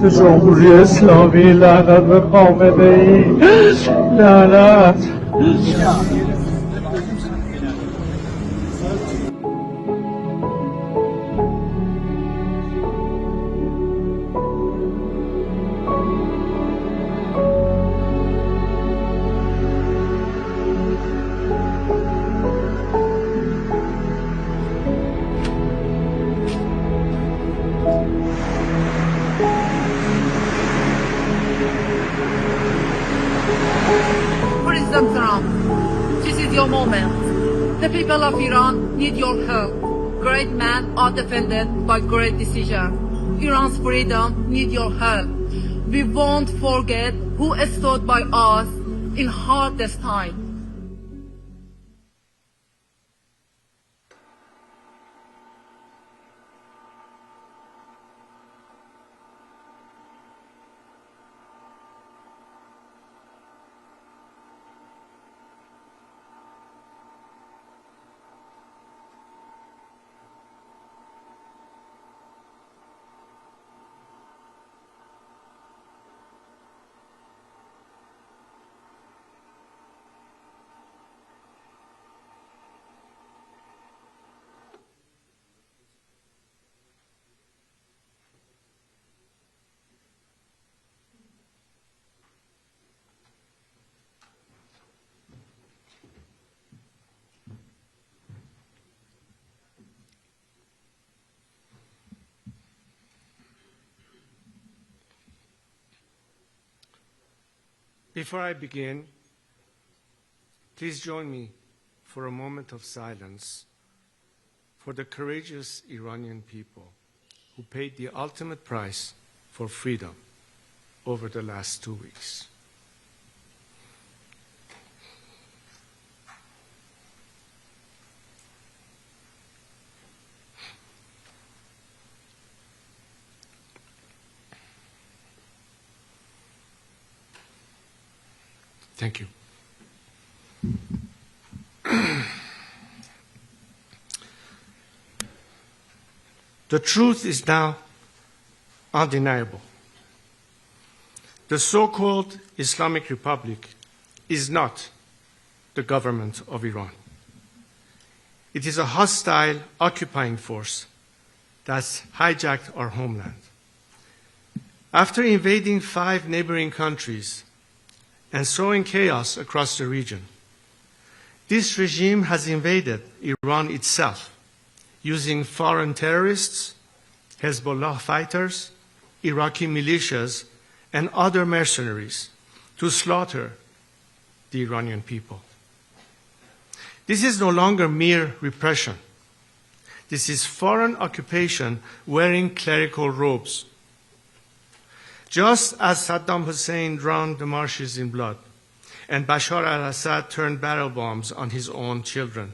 جمهوری اسلامی لعنت به خامنه ای لعنت. President Trump, this is your moment. The people of Iran need your help. Great men are defended by great decisions. Iran's freedom needs your help. We won't forget who stood by us in hardest time. Before I begin, please join me for a moment of silence for the courageous Iranian people who paid the ultimate price for freedom over the last 2 weeks. Thank you. The truth is now undeniable. The so-called Islamic Republic is not the government of Iran. It is a hostile occupying force that's hijacked our homeland. After invading 5 neighboring countries and sowing chaos across the region, this regime has invaded Iran itself, using foreign terrorists, Hezbollah fighters, Iraqi militias, and other mercenaries to slaughter the Iranian people. This is no longer mere repression. This is foreign occupation wearing clerical robes. Just as Saddam Hussein drowned the marshes in blood and Bashar al-Assad turned barrel bombs on his own children,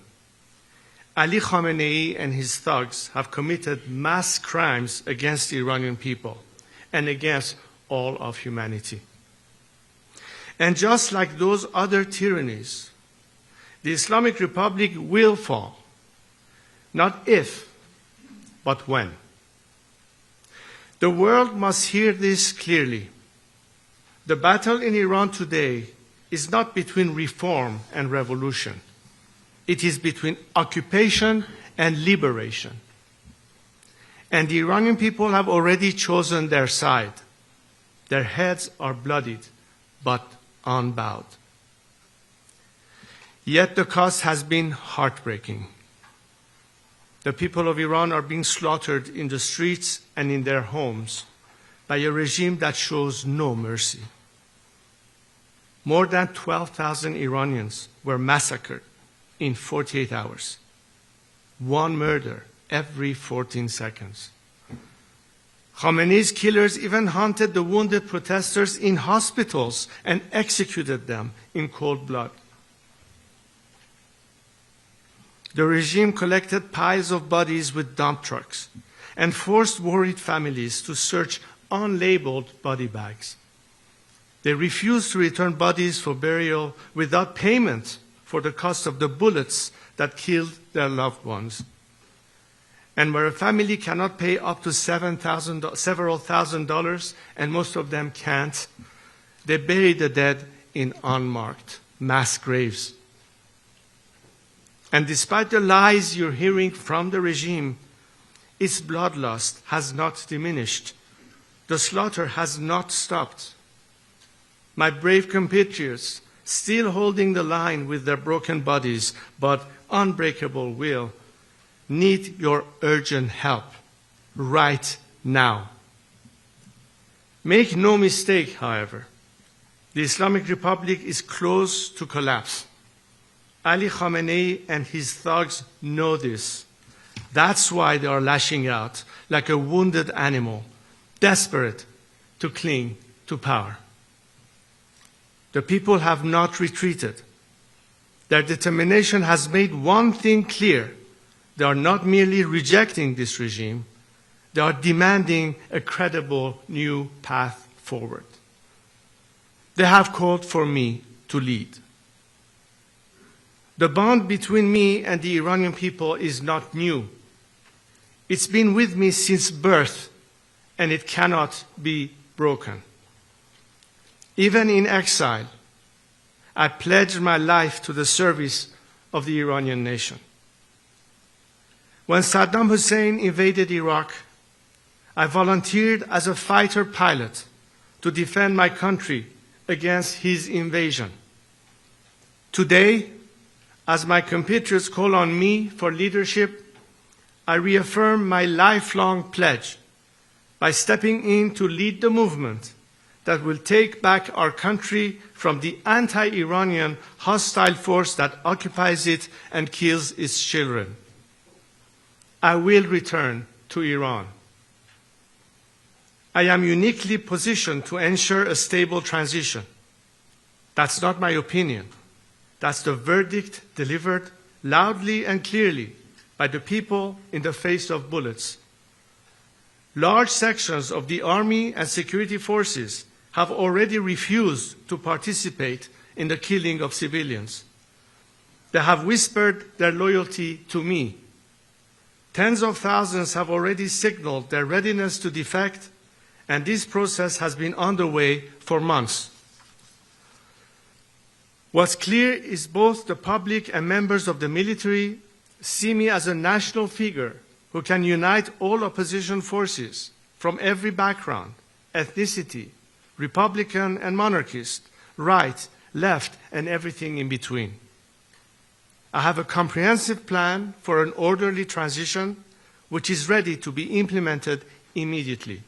Ali Khamenei and his thugs have committed mass crimes against the Iranian people and against all of humanity. And just like those other tyrannies, the Islamic Republic will fall, not if, but when. The world must hear this clearly. The battle in Iran today is not between reform and revolution. It is between occupation and liberation. And the Iranian people have already chosen their side. Their heads are bloodied, but unbowed. Yet the cost has been heartbreaking. The people of Iran are being slaughtered in the streets and in their homes by a regime that shows no mercy. More than 12,000 Iranians were massacred in 48 hours. One murder every 14 seconds. Khamenei's killers even hunted the wounded protesters in hospitals and executed them in cold blood. The regime collected piles of bodies with dump trucks and forced worried families to search unlabeled body bags. They refused to return bodies for burial without payment for the cost of the bullets that killed their loved ones. and where a family cannot pay up to several thousand dollars, and most of them can't, they bury the dead in unmarked mass graves. And despite the lies you're hearing from the regime, its bloodlust has not diminished. The slaughter has not stopped. My brave compatriots, still holding the line with their broken bodies but unbreakable will, need your urgent help right now. Make no mistake, however, the Islamic Republic is close to collapse. Ali Khamenei and his thugs know this. That's why they are lashing out like a wounded animal, desperate to cling to power. The people have not retreated. Their determination has made one thing clear. They are not merely rejecting this regime, they are demanding a credible new path forward. They have called for me to lead. The bond between me and the Iranian people is not new. It's been with me since birth, and it cannot be broken. Even in exile, I pledged my life to the service of the Iranian nation. When Saddam Hussein invaded Iraq, I volunteered as a fighter pilot to defend my country against his invasion. Today, as my compatriots call on me for leadership, I reaffirm my lifelong pledge by stepping in to lead the movement that will take back our country from the anti-Iranian hostile force that occupies it and kills its children. I will return to Iran. I am uniquely positioned to ensure a stable transition. That's not my opinion. That's the verdict delivered loudly and clearly by the people in the face of bullets. Large sections of the army and security forces have already refused to participate in the killing of civilians. They have whispered their loyalty to me. Tens of thousands have already signaled their readiness to defect, and this process has been underway for months. What's clear is both the public and members of the military see me as a national figure who can unite all opposition forces from every background, ethnicity, Republican and monarchist, right, left, and everything in between. I have a comprehensive plan for an orderly transition which is ready to be implemented immediately.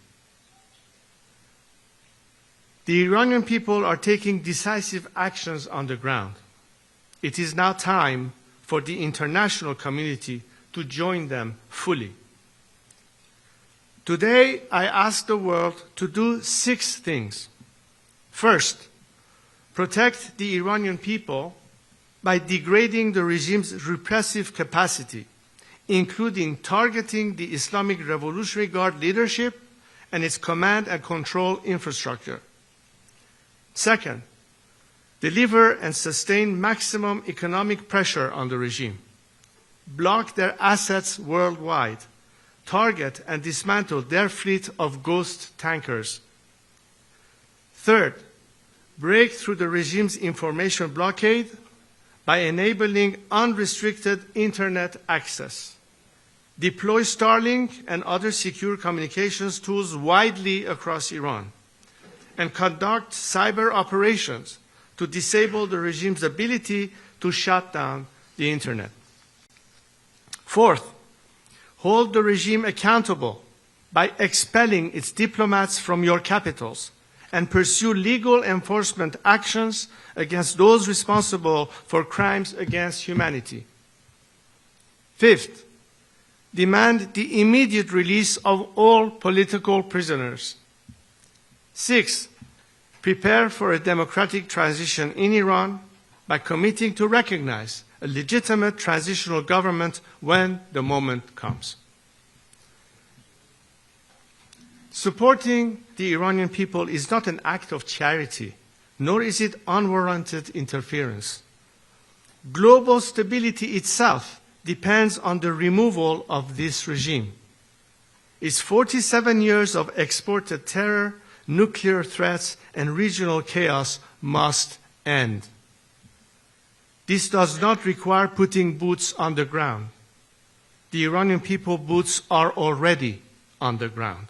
The Iranian people are taking decisive actions on the ground. It is now time for the international community to join them fully. Today, I ask the world to do 6 things. First, protect the Iranian people by degrading the regime's repressive capacity, including targeting the Islamic Revolutionary Guard leadership and its command and control infrastructure. Second, deliver and sustain maximum economic pressure on the regime, block their assets worldwide, target and dismantle their fleet of ghost tankers. Third, break through the regime's information blockade by enabling unrestricted internet access. Deploy Starlink and other secure communications tools widely across Iran, and conduct cyber operations to disable the regime's ability to shut down the internet. Fourth, hold the regime accountable by expelling its diplomats from your capitals and pursue legal enforcement actions against those responsible for crimes against humanity. Fifth, demand the immediate release of all political prisoners. Sixth, prepare for a democratic transition in Iran by committing to recognize a legitimate transitional government when the moment comes. Supporting the Iranian people is not an act of charity, nor is it unwarranted interference. Global stability itself depends on the removal of this regime. Its 47 years of exported terror, nuclear threats, and regional chaos must end. This does not require putting boots on the ground. The Iranian people's boots are already on the ground.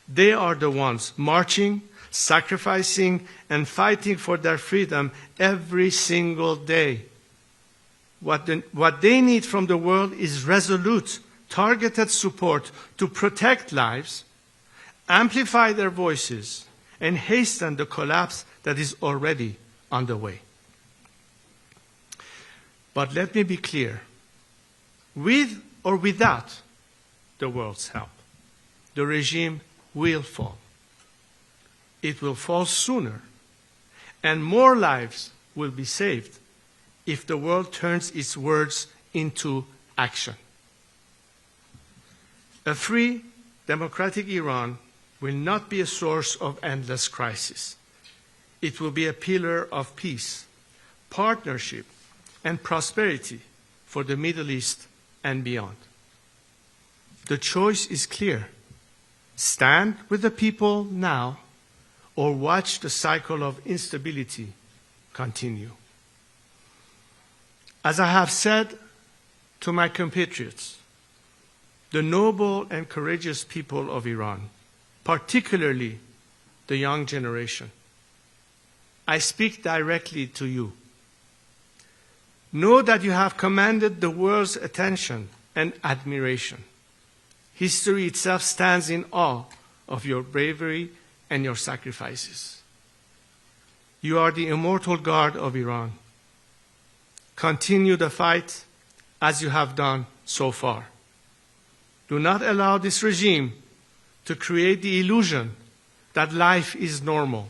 They are the ones marching, sacrificing, and fighting for their freedom every single day. What they need from the world is resolute, targeted support to protect lives, amplify their voices, and hasten the collapse that is already underway. But let me be clear, with or without the world's help, the regime will fall. It will fall sooner, and more lives will be saved if the world turns its words into action. A free, democratic Iran will not be a source of endless crisis. It will be a pillar of peace, partnership, and prosperity for the Middle East and beyond. The choice is clear. Stand with the people now, or watch the cycle of instability continue. As I have said to my compatriots, the noble and courageous people of Iran, particularly the young generation, I speak directly to you. Know that you have commanded the world's attention and admiration. History itself stands in awe of your bravery and your sacrifices. You are the immortal guard of Iran. Continue the fight as you have done so far. Do not allow this regime to create the illusion that life is normal.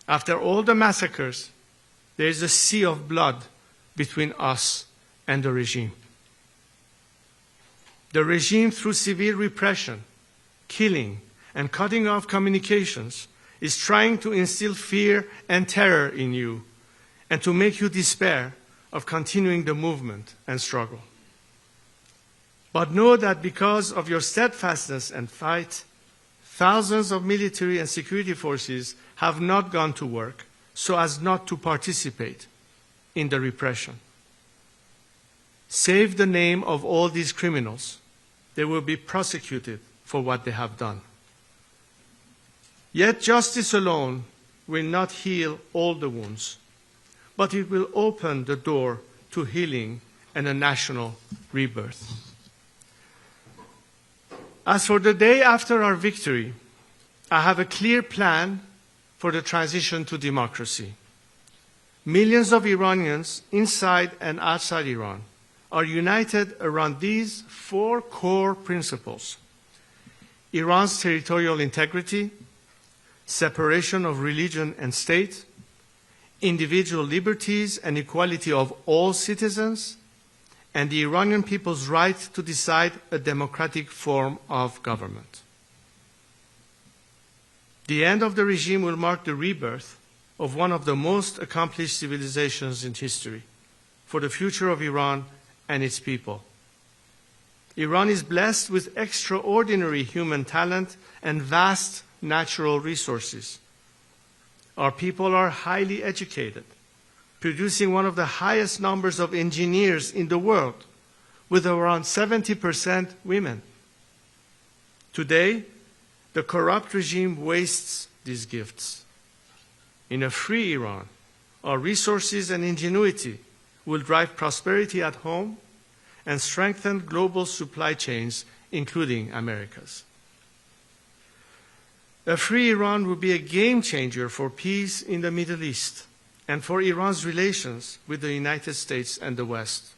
After all the massacres, there is a sea of blood between us and the regime. The regime, through severe repression, killing, and cutting off communications, is trying to instill fear and terror in you and to make you despair of continuing the movement and struggle. But know that because of your steadfastness and fight, thousands of military and security forces have not gone to work so as not to participate in the repression. Save the name of all these criminals. They will be prosecuted for what they have done. Yet justice alone will not heal all the wounds, but it will open the door to healing and a national rebirth. As for the day after our victory, I have a clear plan for the transition to democracy. Millions of Iranians inside and outside Iran are united around these 4 core principles: Iran's territorial integrity, separation of religion and state, individual liberties and equality of all citizens, and the Iranian people's right to decide a democratic form of government. The end of the regime will mark the rebirth of one of the most accomplished civilizations in history for the future of Iran and its people. Iran is blessed with extraordinary human talent and vast natural resources. Our people are highly educated, producing one of the highest numbers of engineers in the world, with around 70% women. Today, the corrupt regime wastes these gifts. In a free Iran, our resources and ingenuity will drive prosperity at home and strengthen global supply chains, including America's. A free Iran will be a game changer for peace in the Middle East and for Iran's relations with the United States and the West.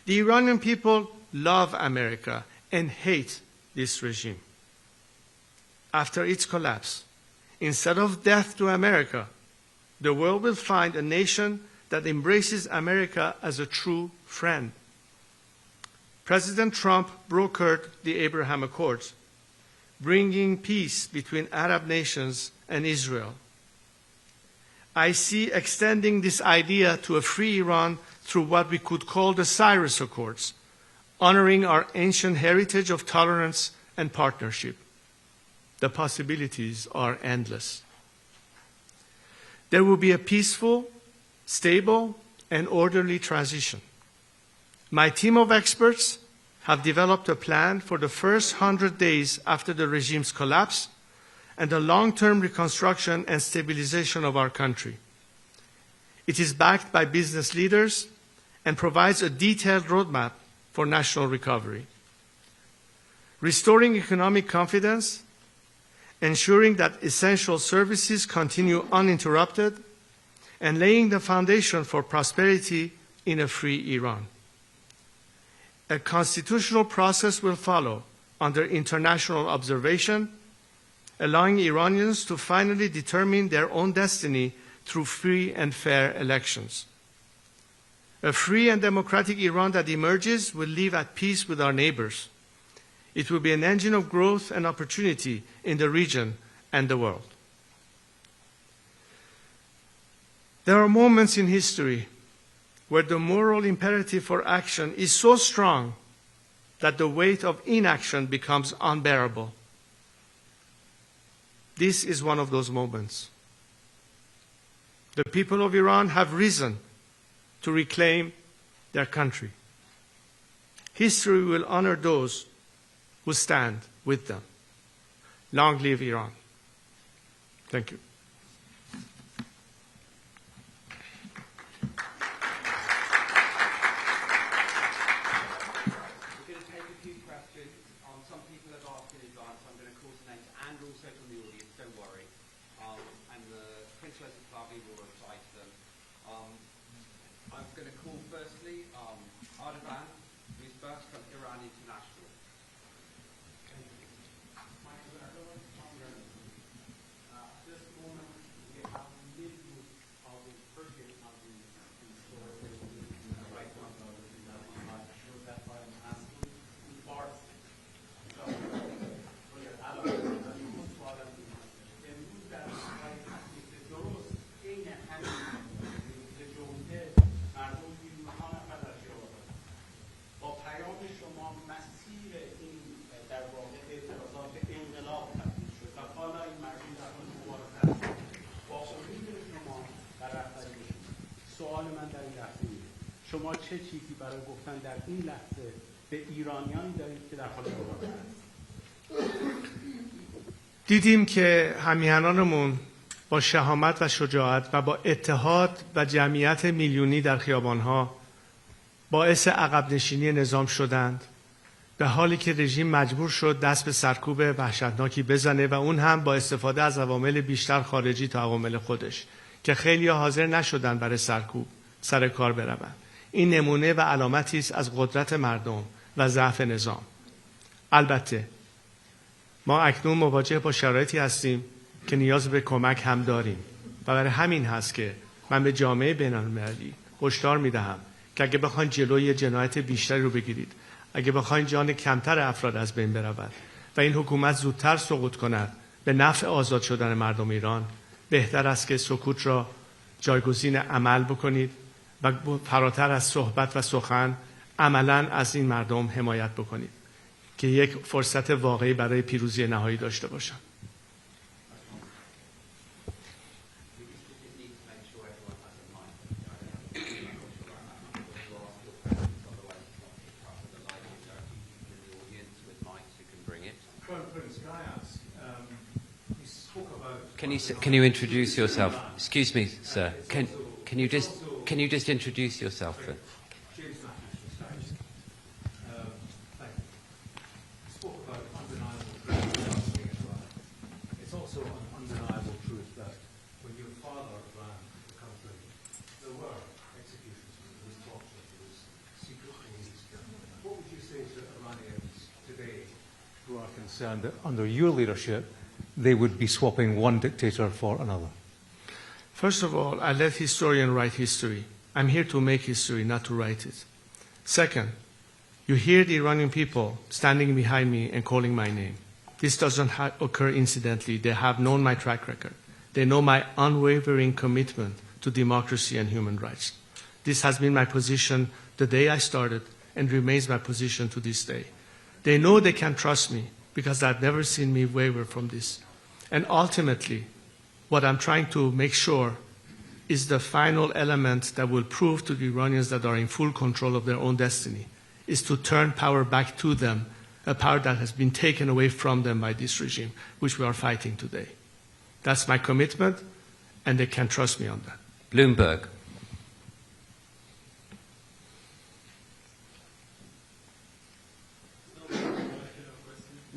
The Iranian people love America and hate this regime. After its collapse, instead of death to America, the world will find a nation that embraces America as a true friend. President Trump brokered the Abraham Accords, bringing peace between Arab nations and Israel. I see extending this idea to a free Iran through what we could call the Cyrus Accords, honoring our ancient heritage of tolerance and partnership. The possibilities are endless. There will be a peaceful, stable, and orderly transition. My team of experts have developed a plan for the first 100 days after the regime's collapse and the long-term reconstruction and stabilization of our country. It is backed by business leaders and provides a detailed roadmap for national recovery. Restoring economic confidence, ensuring that essential services continue uninterrupted, and laying the foundation for prosperity in a free Iran. A constitutional process will follow under international observation, allowing Iranians to finally determine their own destiny through free and fair elections. A free and democratic Iran that emerges will live at peace with our neighbors. It will be an engine of growth and opportunity in the region and the world. There are moments in history where the moral imperative for action is so strong that the weight of inaction becomes unbearable. This is one of those moments. The people of Iran have risen to reclaim their country. History will honor those who stand with them. Long live Iran. Thank you. Reza Pahlavi will reply to them. I'm going to call firstly Ardavan, who's first from Iran International. This moment, we have millions of the Persian houses in store. Right now, that's why I'm asking in Farsi. So, سوال من در این لحظه اینه شما چه چیزی برای گفتن در این لحظه به ایرانیانی دارید که در حال مبارزه هستند؟ دیدیم که همیهنانمون با شهامت و شجاعت و با اتحاد و جمعیت میلیونی در خیابانها باعث عقب نشینی نظام شدند، به حالی که رژیم مجبور شد دست به سرکوب وحشتناکی بزنه و اون هم با استفاده از عوامل بیشتر خارجی تا عوامل خودش که خیلی حاضر نشدن برای سرکوب سر کار بروند. این نمونه و علامتی است از قدرت مردم و ضعف نظام. البته ما اکنون مواجه با شرایطی هستیم که نیاز به کمک هم داریم و برای همین هست که من به جامعه بین‌المللی هشدار میدهم که اگه بخواین جلوی جنایت بیشتری رو بگیرید، اگه بخواین جان کمتر افراد از بین برود و این حکومت زودتر سقوط کند به نفع آزاد شدن مردم ایران، بهتر است که سکوت را جایگزین عمل بکنید و فراتر از صحبت و سخن عملاً از این مردم حمایت بکنید که یک فرصت واقعی برای پیروزی نهایی داشته باشند. Can you introduce yourself? Excuse me, sir. Can you just introduce yourself? It's also an undeniable truth that when your father ran the country, there were executions, there was torture, there was secret police. What would you say to Iranians today who are concerned that under your leadership they would be swapping one dictator for another? First of all, I let historians write history. I'm here to make history, not to write it. Second, you hear the Iranian people standing behind me and calling my name. This doesn't occur incidentally. They have known my track record. They know my unwavering commitment to democracy and human rights. This has been my position the day I started and remains my position to this day. They know they can trust me because they've never seen me waver from this. And ultimately, what I'm trying to make sure is the final element that will prove to the Iranians that are in full control of their own destiny, is to turn power back to them, a power that has been taken away from them by this regime, which we are fighting today. That's my commitment, and they can trust me on that. Bloomberg.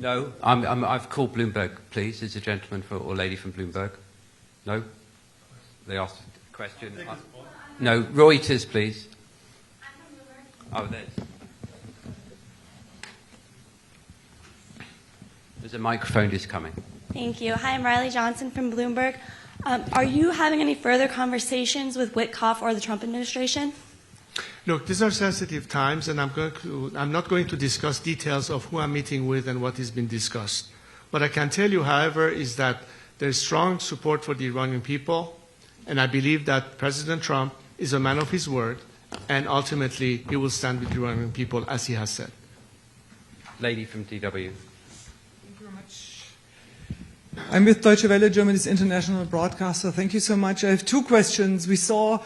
No, I've called Bloomberg, please. Is a gentleman or lady from Bloomberg? No? They asked a question. No, Reuters, please. Oh, there's a microphone just coming. Thank you. Hi, I'm Riley Johnson from Bloomberg. Are you having any further conversations with Witkoff or the Trump administration? Look, these are sensitive times, and I'm not going to discuss details of who I'm meeting with and what has been discussed. What I can tell you, however, is that there is strong support for the Iranian people, and I believe that President Trump is a man of his word, and ultimately he will stand with the Iranian people as he has said. Lady from DW. Thank you very much. I'm with Deutsche Welle, Germany's international broadcaster. Thank you so much. I have two questions. We saw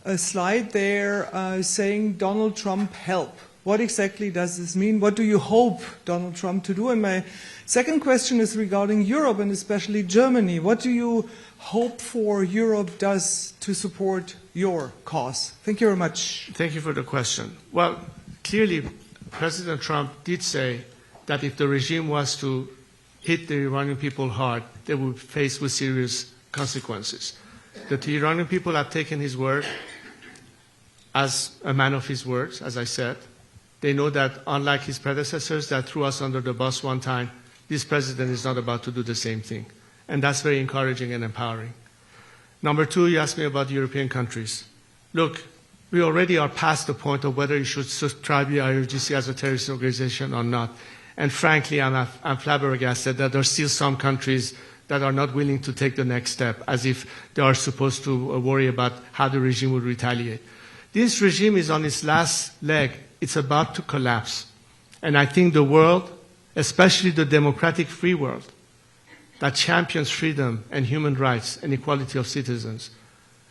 a slide there saying Donald Trump help. What exactly does this mean? What do you hope Donald Trump to do? And my second question is regarding Europe and especially Germany. What do you hope for Europe does to support your cause? Thank you very much. Thank you for the question. Well, clearly, President Trump did say that if the regime was to hit the Iranian people hard, they would be faced with serious consequences. The Iranian people have taken his word as a man of his words, as I said. They know that unlike his predecessors that threw us under the bus one time, this president is not about to do the same thing. And that's very encouraging and empowering. Number two, you asked me about European countries. Look, we already are past the point of whether you should subscribe the IRGC as a terrorist organization or not. And frankly, I'm flabbergasted that there are still some countries that are not willing to take the next step, as if they are supposed to worry about how the regime would retaliate. This regime is on its last leg. It's about to collapse. And I think the world, especially the democratic free world, that champions freedom and human rights and equality of citizens,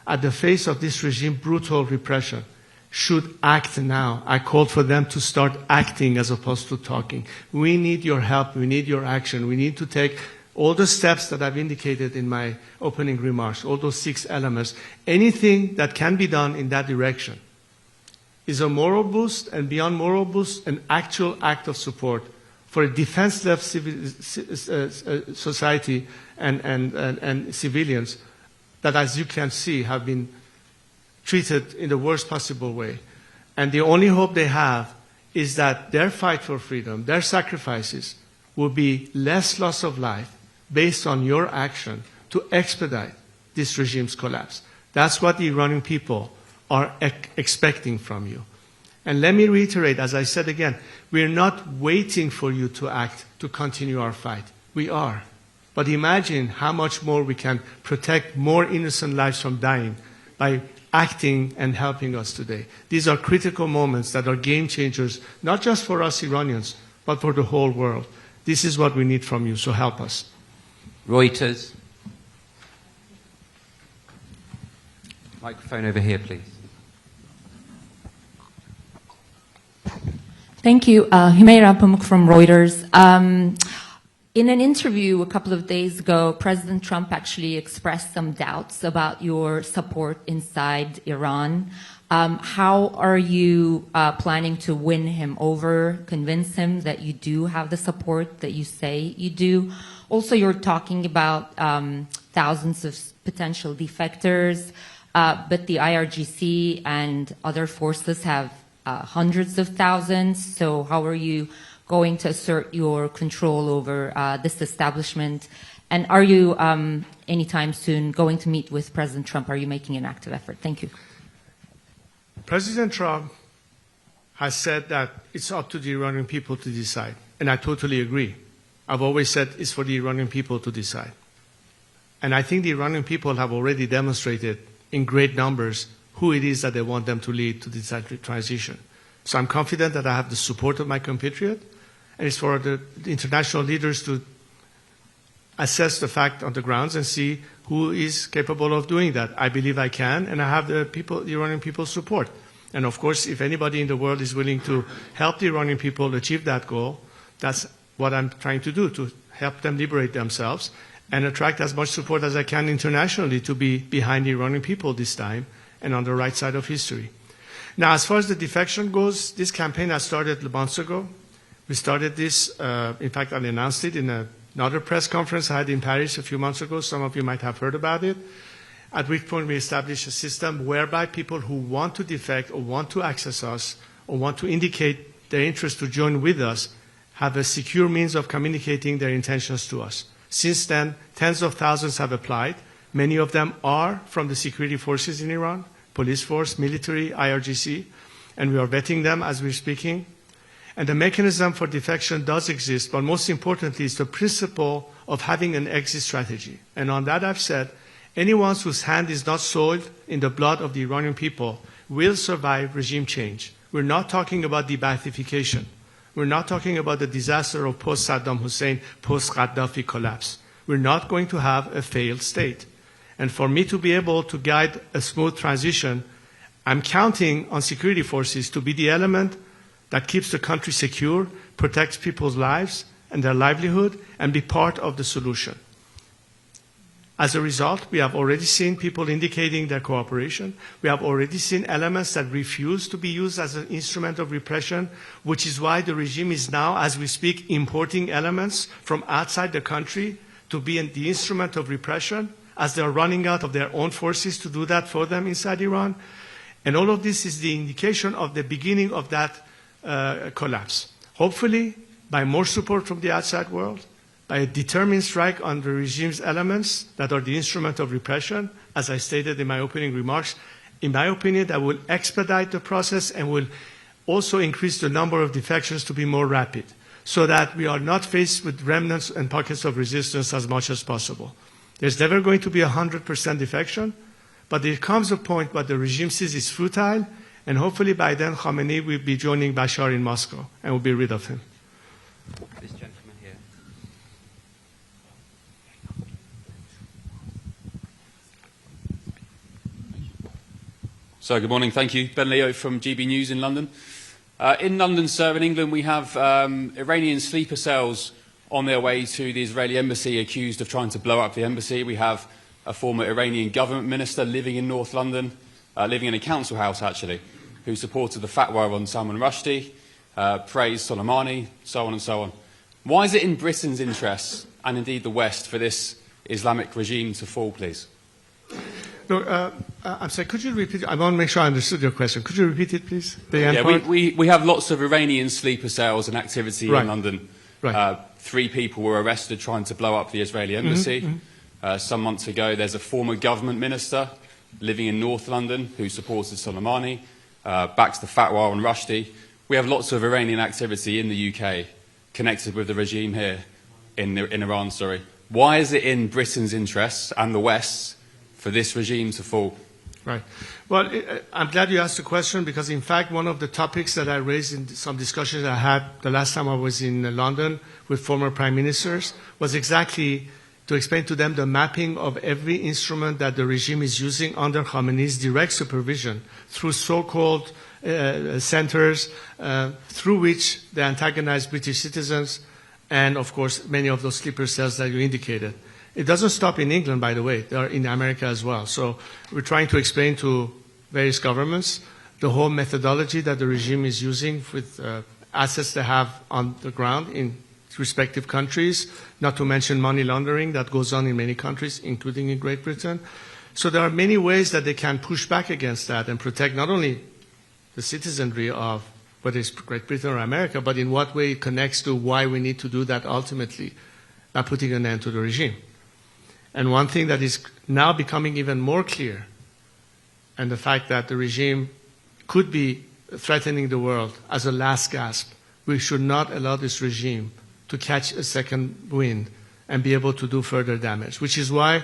at the face of this regime brutal repression, should act now. I called for them to start acting as opposed to talking. We need your help. We need your action. We need to take all the steps that I've indicated in my opening remarks, all those 6 elements. Anything that can be done in that direction is a moral boost, and beyond moral boost, an actual act of support for a defenseless society and civilians that, as you can see, have been treated in the worst possible way. And the only hope they have is that their fight for freedom, their sacrifices, will be less loss of life based on your action to expedite this regime's collapse. That's what the Iranian people are expecting from you. And let me reiterate, as I said again, we are not waiting for you to act to continue our fight. We are. But imagine how much more we can protect more innocent lives from dying by acting and helping us today. These are critical moments that are game changers, not just for us Iranians, but for the whole world. This is what we need from you, so help us. Reuters. Microphone over here, please. Thank you. Humaira Pamuk from Reuters. In an interview a couple of days ago, President Trump actually expressed some doubts about your support inside Iran. How are you planning to win him over, convince him that you do have the support that you say you do? Also, you're talking about thousands of potential defectors, but the IRGC and other forces have hundreds of thousands. So how are you going to assert your control over this establishment? And are you, anytime soon, going to meet with President Trump? Are you making an active effort? Thank you. President Trump has said that it's up to the Iranian people to decide. And I totally agree. I've always said it's for the Iranian people to decide. And I think the Iranian people have already demonstrated in great numbers who it is that they want them to lead to this transition. So I'm confident that I have the support of my compatriot, and it's for the international leaders to assess the fact on the grounds and see who is capable of doing that. I believe I can, and I have the Iranian people's support. And of course, if anybody in the world is willing to help the Iranian people achieve that goal, that's what I'm trying to do, to help them liberate themselves and attract as much support as I can internationally to be behind the Iranian people this time and on the right side of history. Now, as far as the defection goes, this campaign has started months ago. We started this, in fact, I announced it in another press conference I had in Paris a few months ago. Some of you might have heard about it. At which point we established a system whereby people who want to defect or want to access us or want to indicate their interest to join with us have a secure means of communicating their intentions to us. Since then, tens of thousands have applied. Many of them are from the security forces in Iran, police force, military, IRGC, and we are vetting them as we're speaking. And the mechanism for defection does exist, but most importantly is the principle of having an exit strategy. And on that I've said, anyone whose hand is not soiled in the blood of the Iranian people will survive regime change. We're not talking about de-Baathification. We're not talking about the disaster of post-Saddam Hussein, post-Gaddafi collapse. We're not going to have a failed state. And for me to be able to guide a smooth transition, I'm counting on security forces to be the element that keeps the country secure, protects people's lives and their livelihood, and be part of the solution. As a result, we have already seen people indicating their cooperation. We have already seen elements that refuse to be used as an instrument of repression, which is why the regime is now, as we speak, importing elements from outside the country to be the instrument of repression, as they are running out of their own forces to do that for them inside Iran. And all of this is the indication of the beginning of that collapse. Hopefully, by more support from the outside world, by a determined strike on the regime's elements that are the instrument of repression, as I stated in my opening remarks, in my opinion, that will expedite the process and will also increase the number of defections to be more rapid, so that we are not faced with remnants and pockets of resistance as much as possible. There's never going to be 100% defection, but there comes a point where the regime sees it's futile, and hopefully by then Khamenei will be joining Bashar in Moscow and will be rid of him. This gentleman here. So good morning, thank you. Ben Leo from GB News in London. In London, sir, in England, we have Iranian sleeper cells on their way to the Israeli embassy accused of trying to blow up the embassy. We have a former Iranian government minister living in North London, living in a council house actually, who supported the fatwa on Salman Rushdie, praised Soleimani, so on and so on. Why is it in Britain's interests, and indeed the West, for this Islamic regime to fall, please? Look, I'm sorry, could you repeat? I want to make sure I understood your question. Could you repeat it, please? We have lots of Iranian sleeper cells and activity Right. in London. Right. 3 people were arrested trying to blow up the Israeli embassy. Some months ago, there's a former government minister living in North London who supported Soleimani, backs the fatwa on Rushdie. We have lots of Iranian activity in the UK connected with the regime here in Iran. Sorry. Why is it in Britain's interests and the West's for this regime to fall? Right. Well, I'm glad you asked the question because, in fact, one of the topics that I raised in some discussions I had the last time I was in London with former prime ministers was exactly to explain to them the mapping of every instrument that the regime is using under Khamenei's direct supervision through so-called centers through which they antagonize British citizens and, of course, many of those sleeper cells that you indicated. It doesn't stop in England, by the way. They are in America as well. So we're trying to explain to various governments the whole methodology that the regime is using with assets they have on the ground in respective countries, not to mention money laundering that goes on in many countries, including in Great Britain. So there are many ways that they can push back against that and protect not only the citizenry of whether it's Great Britain or America, but in what way it connects to why we need to do that ultimately by putting an end to the regime. And one thing that is now becoming even more clear, and the fact that the regime could be threatening the world as a last gasp, we should not allow this regime to catch a second wind and be able to do further damage, which is why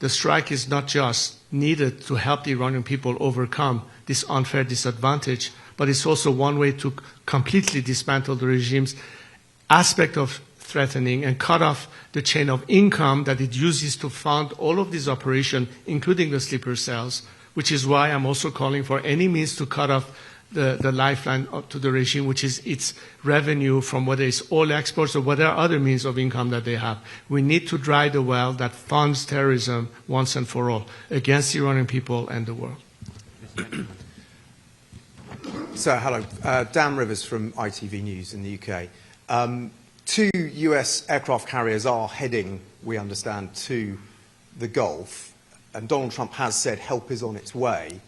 The strike is not just needed to help the Iranian people overcome this unfair disadvantage, but it's also one way to completely dismantle the regime's aspect of threatening and cut off the chain of income that it uses to fund all of these operations, including the sleeper cells, which is why I'm also calling for any means to cut off the lifeline to the regime, which is its revenue from whether it's oil exports or whatever other means of income that they have. We need to dry the well that funds terrorism once and for all against the Iranian people and the world. So, hello. Dan Rivers from ITV News in the UK. 2 US aircraft carriers are heading, we understand, to the Gulf, and Donald Trump has said help is on its way,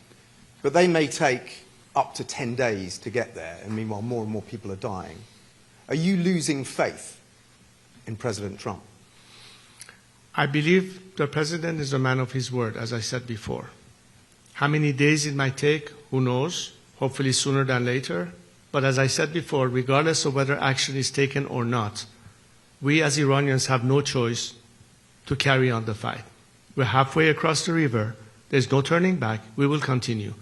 but they may take up to 10 days to get there, and meanwhile more and more people are dying. Are you losing faith in President Trump? I believe the president is a man of his word, as I said before. How many days it might take, who knows? Hopefully sooner than later. But as I said before, regardless of whether action is taken or not, we as Iranians have no choice to carry on the fight. We're halfway across the river. There's no turning back. We will continue.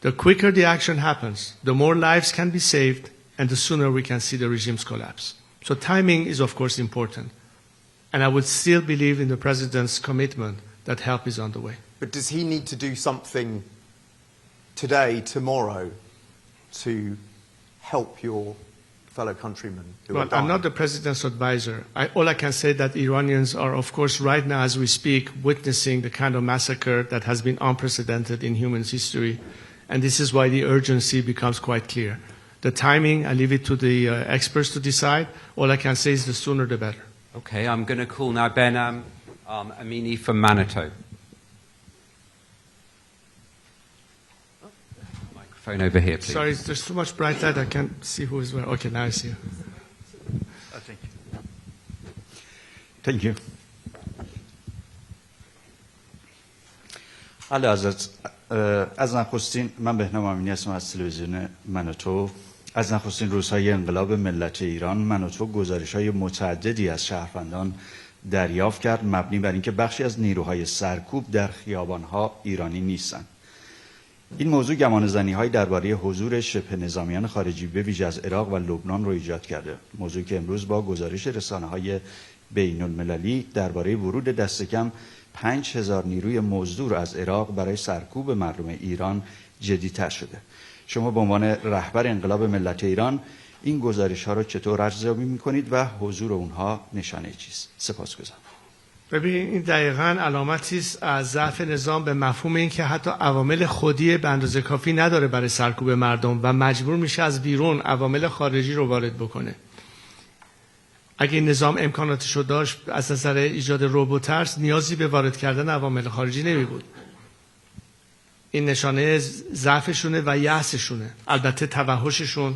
The quicker the action happens, the more lives can be saved, and the sooner we can see the regime's collapse. So timing is, of course, important. And I would still believe in the president's commitment that help is on the way. But does he need to do something today, tomorrow, to help your fellow countrymen who are Well, dying? I'm not the president's advisor. All I can say that Iranians are, of course, right now as we speak, witnessing the kind of massacre that has been unprecedented in human history. And this is why the urgency becomes quite clear. The timing, I leave it to the experts to decide. All I can say is the sooner the better. Okay, I'm going to call now Ben Amini from Manitou. Microphone over here, please. Sorry, there's too much bright light. I can't see who is where. Okay, now I see you. Thank you. Thank you. علی حضرت از نخستین من بهنام امینی هستم از تلویزیون منوتو. از نخستین روزهای انقلاب ملت ایران منوتو گزارش‌های متعددی از شهروندان دریافت کرد مبنی بر اینکه بخشی از نیروهای سرکوب در خیابان‌ها ایرانی نیستند. این موضوع گمانه‌زنی‌های درباره حضور شبه نظامیان خارجی به ویژه از عراق و لبنان رو ایجاد کرده. موضوعی که امروز با گزارش رسانه‌های بین‌المللی درباره ورود دست کم 5000 نیروی مزدور از عراق برای سرکوب مردم ایران جدی‌تر شده. شما به عنوان رهبر انقلاب ملت ایران این گزارش‌ها رو چطور ارزیابی می‌کنید و حضور اونها نشانه چیست؟ سپاسگزارم. ببین این دقیقاً علامتی است از ضعف نظام به مفهوم این که حتی عوامل خودی به اندازه کافی نداره برای سرکوب مردم و مجبور میشه از بیرون عوامل خارجی رو وارد بکنه. اگه این نظام امکاناتش رو داشت از نظر ایجاد رعب و ترس نیازی به وارد کردن عوامل خارجی نمی بود. این نشانه ضعفشونه و یأسشونه. البته توحششون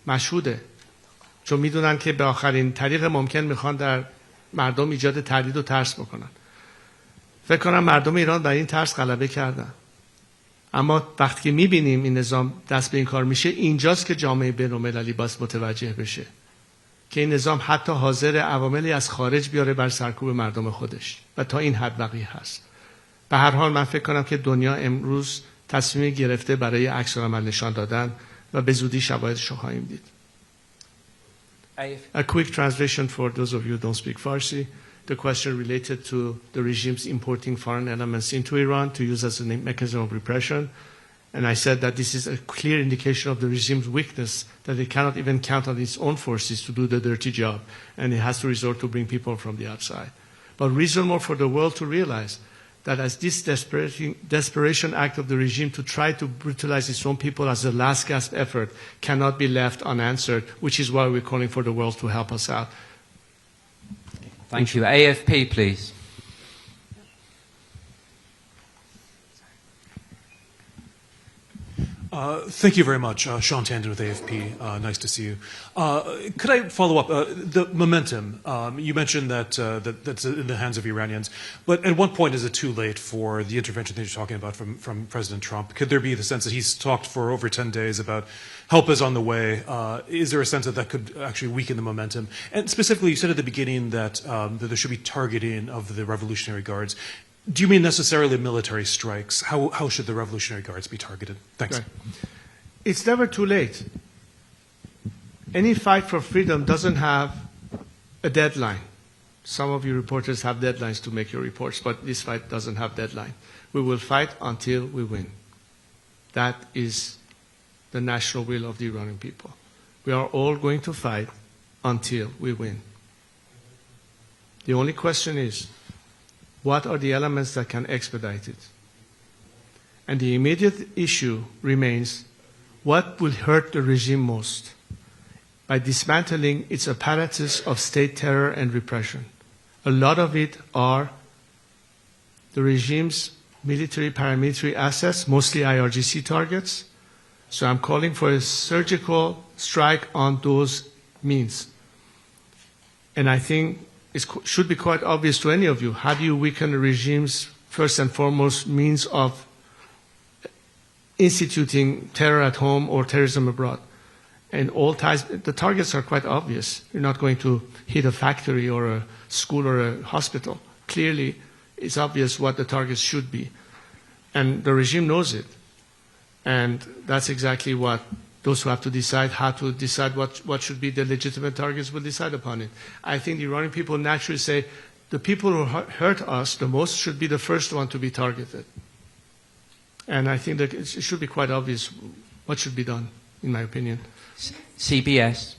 مشهوده. چون میدونن که به آخرین طریق ممکن میخوان در مردم ایجاد تردید و ترس بکنن. فکر کنم مردم ایران بر این ترس غلبه کردن. اما وقتی که میبینیم این نظام دست به این کار میشه اینجاست که جامعه بین‌المللی باید متوجه بشه که این نظام حتی حاضر عواملی از خارج بیاره بر سرکوب مردم خودش و تا این حد وقیح هست. به هر حال من فکر کنم که دنیا امروز تصمیم گرفته برای عکس‌العمل نشان دادن و به زودی شواهدش رو خواهیم دید. A quick translation for those of you who don't speak Farsi. The question related to the regime's importing foreign elements into Iran to use as a mechanism of repression. And I said that this is a clear indication of the regime's weakness, that it cannot even count on its own forces to do the dirty job, and it has to resort to bring people from the outside. But reason more for the world to realize that as this desperation act of the regime to try to brutalize its own people as a last gasp effort cannot be left unanswered, which is why we're calling for the world to help us out. Thank you. AFP, please. Thank you very much. Sean Tandon with AFP. Nice to see you. Could I follow up? The momentum, you mentioned that that's in the hands of Iranians, but at what point is it too late for the intervention that you're talking about from President Trump? Could there be the sense that he's talked for over 10 days about help is on the way? Is there a sense that that could actually weaken the momentum? And specifically, you said at the beginning that there should be targeting of the Revolutionary Guards. Do you mean necessarily military strikes? How should the Revolutionary Guards be targeted? Thanks. Right. It's never too late. Any fight for freedom doesn't have a deadline. Some of you reporters have deadlines to make your reports, but this fight doesn't have deadline. We will fight until we win. That is the national will of the Iranian people. We are all going to fight until we win. The only question is, what are the elements that can expedite it? And the immediate issue remains, what will hurt the regime most? By dismantling its apparatus of state terror and repression. A lot of it are the regime's military, paramilitary assets, mostly IRGC targets. So I'm calling for a surgical strike on those means. And I think it should be quite obvious to any of you. How do you weaken a regime's first and foremost means of instituting terror at home or terrorism abroad? And all ties, the targets are quite obvious. You're not going to hit a factory or a school or a hospital. Clearly, it's obvious what the targets should be. And the regime knows it. And that's exactly what those who have to decide how to decide what should be the legitimate targets will decide upon it. I think the Iranian people naturally say the people who hurt us the most should be the first one to be targeted. And I think that it should be quite obvious what should be done, in my opinion. CBS.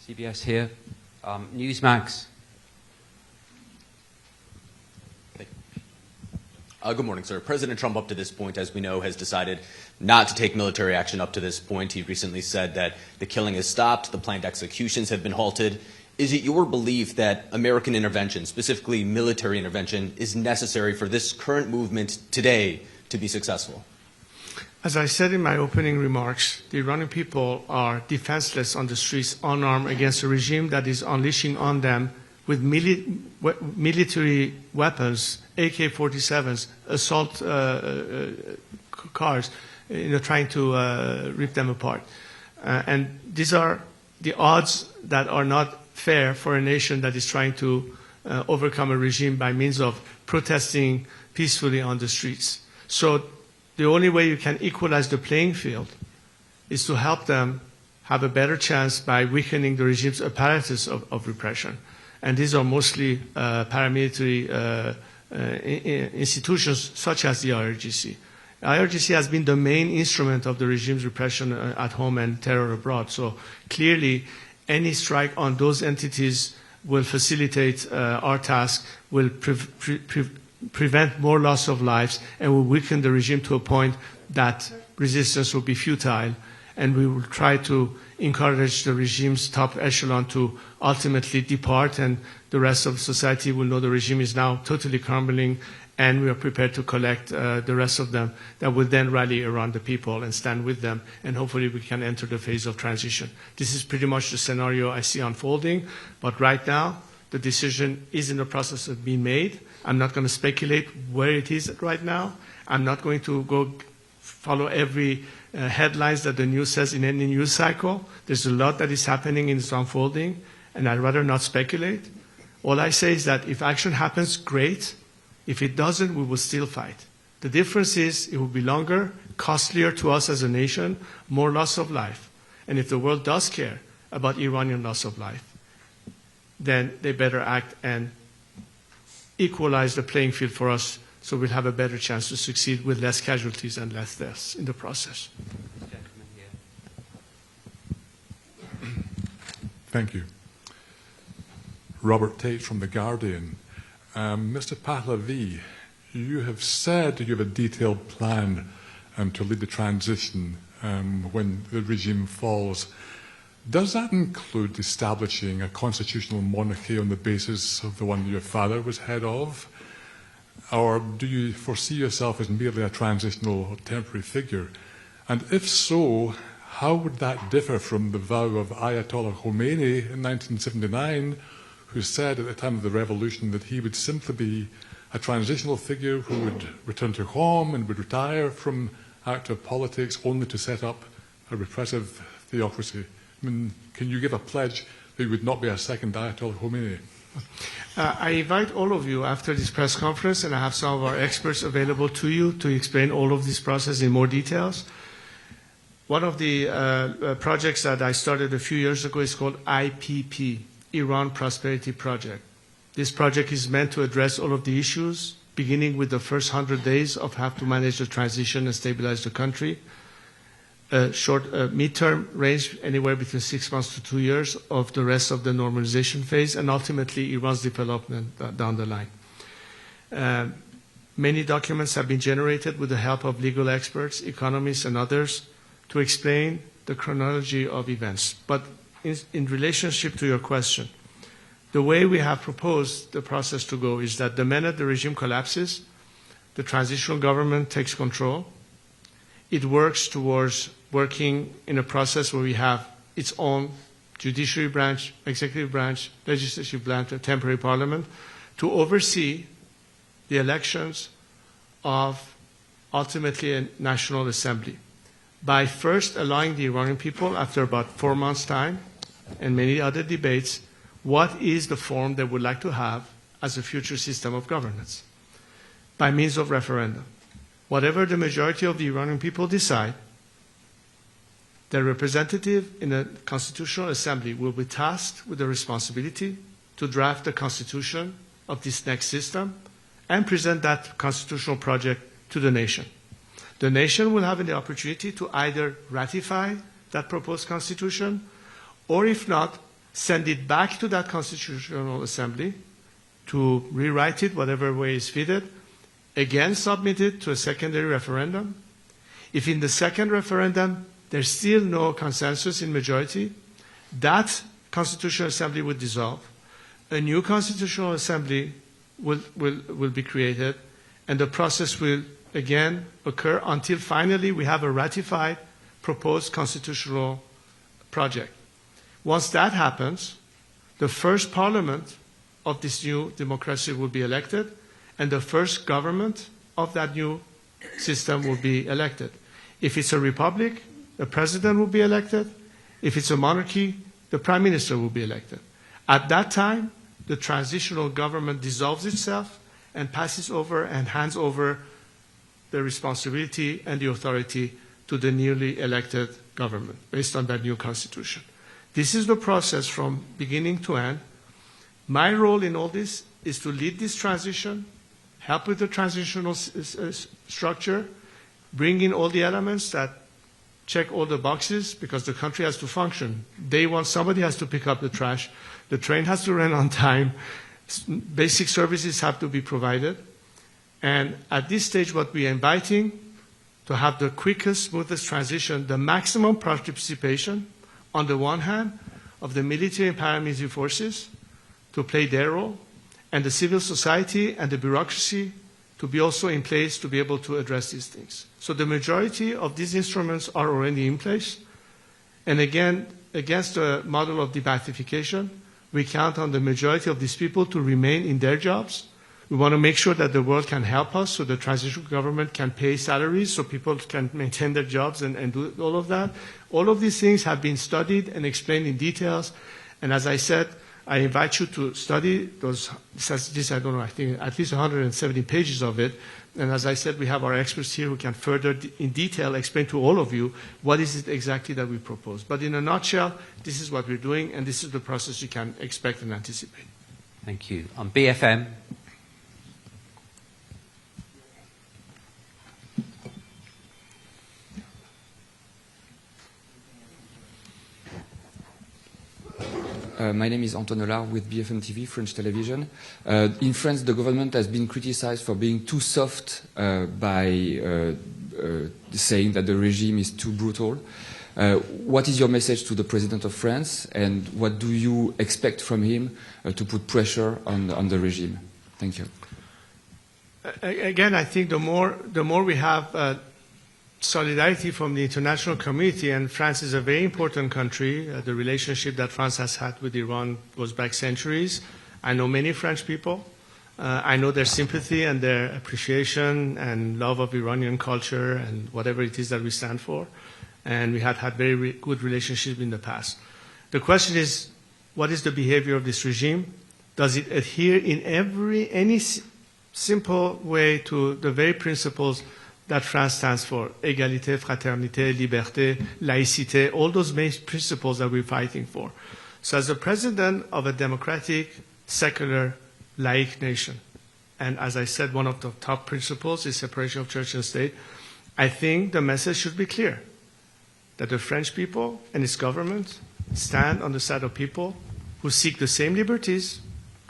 CBS here. Newsmax. Good morning, sir. President Trump, up to this point, as we know, has decided not to take military action up to this point. He recently said that the killing has stopped, the planned executions have been halted. Is it your belief that American intervention, specifically military intervention, is necessary for this current movement today to be successful? As I said in my opening remarks, the Iranian people are defenseless on the streets, unarmed against a regime that is unleashing on them with military weapons, AK-47s, assault cars, trying to rip them apart. And these are the odds that are not fair for a nation that is trying to overcome a regime by means of protesting peacefully on the streets. So the only way you can equalize the playing field is to help them have a better chance by weakening the regime's apparatus of repression. And these are mostly paramilitary institutions such as the IRGC. IRGC has been the main instrument of the regime's repression at home and terror abroad. So clearly, any strike on those entities will facilitate our task, will prevent more loss of lives, and will weaken the regime to a point that resistance will be futile. And we will try to encourage the regime's top echelon to ultimately depart, and the rest of society will know the regime is now totally crumbling, and we are prepared to collect the rest of them that will then rally around the people and stand with them, and hopefully we can enter the phase of transition. This is pretty much the scenario I see unfolding, but right now the decision is in the process of being made. I'm not going to speculate where it is right now. I'm not going to go follow every headlines that the news says in any news cycle. There's a lot that is happening and it's unfolding, and I'd rather not speculate. All I say is that if action happens, great. If it doesn't, we will still fight. The difference is it will be longer, costlier to us as a nation, more loss of life. And if the world does care about Iranian loss of life, then they better act and equalize the playing field for us, so we'll have a better chance to succeed with less casualties and less deaths in the process. Thank you. Robert Tate from The Guardian. Mr. Pahlavi, you have said you have a detailed plan to lead the transition when the regime falls. Does that include establishing a constitutional monarchy on the basis of the one your father was head of? Or do you foresee yourself as merely a transitional or temporary figure? And if so, how would that differ from the vow of Ayatollah Khomeini in 1979, who said at the time of the revolution that he would simply be a transitional figure who would return to home and would retire from active politics only to set up a repressive theocracy? I mean, can you give a pledge he would not be a second Ayatollah Khomeini. I invite all of you after this press conference, and I have some of our experts available to you to explain all of this process in more details. One of the projects that I started a few years ago is called IPP, Iran Prosperity Project. This project is meant to address all of the issues, beginning with the first 100 days of how to manage the transition and stabilize the country. Midterm range anywhere between 6 months to 2 years of the rest of the normalization phase, and ultimately Iran's development down the line. Many documents have been generated with the help of legal experts, economists, and others to explain the chronology of events. But in relationship to your question, the way we have proposed the process to go is that the minute the regime collapses, the transitional government takes control. It works towards working in a process where we have its own judiciary branch, executive branch, legislative branch, and temporary parliament to oversee the elections of ultimately a national assembly. By first allowing the Iranian people, after about 4 months' time and many other debates, what is the form they would like to have as a future system of governance by means of referendum. Whatever the majority of the Iranian people decide, their representative in a constitutional assembly will be tasked with the responsibility to draft the constitution of this next system and present that constitutional project to the nation. The nation will have the opportunity to either ratify that proposed constitution, or if not, send it back to that constitutional assembly to rewrite it whatever way is fitted, again submit it to a secondary referendum. If in the second referendum there's still no consensus in majority, that constitutional assembly would dissolve. A new constitutional assembly will be created, and the process will again occur until finally we have a ratified proposed constitutional project. Once that happens, the first parliament of this new democracy will be elected, and the first government of that new system will be elected. If it's a republic, the president will be elected. If it's a monarchy, the prime minister will be elected. At that time, the transitional government dissolves itself and passes over and hands over the responsibility and the authority to the newly elected government based on that new constitution. This is the process from beginning to end. My role in all this is to lead this transition, help with the transitional structure, bring in all the elements that check all the boxes, because the country has to function. Day one, somebody has to pick up the trash. The train has to run on time. Basic services have to be provided. And at this stage, what we are inviting to have the quickest, smoothest transition, the maximum participation, on the one hand, of the military and paramilitary forces to play their role, and the civil society and the bureaucracy to be also in place to be able to address these things. So the majority of these instruments are already in place. And again, against the model of debathification, we count on the majority of these people to remain in their jobs. We want to make sure that the world can help us, so the transitional government can pay salaries so people can maintain their jobs and do all of that. All of these things have been studied and explained in details. And as I said, I invite you to study those, I don't know, I think at least 170 pages of it. And as I said, we have our experts here who can further in detail explain to all of you what is it exactly that we propose. But in a nutshell, this is what we're doing, and this is the process you can expect and anticipate. Thank you. On BFM. My name is Anton Hollard with BFM TV, French television. In France, the government has been criticized for being too soft by saying that the regime is too brutal. What is your message to the President of France, and what do you expect from him to put pressure on the regime? Thank you. Again, I think the more we have solidarity from the international community, and France is a very important country. The relationship that France has had with Iran goes back centuries. I know many French people. I know their sympathy and their appreciation and love of Iranian culture and whatever it is that we stand for. And we had very good relationships in the past. The question is, what is the behavior of this regime? Does it adhere in any simple way to the very principles that France stands for? Égalité, fraternité, liberté, laïcité, all those main principles that we're fighting for. So as a president of a democratic, secular, laïc nation, and as I said, one of the top principles is separation of church and state, I think the message should be clear, that the French people and its government stand on the side of people who seek the same liberties,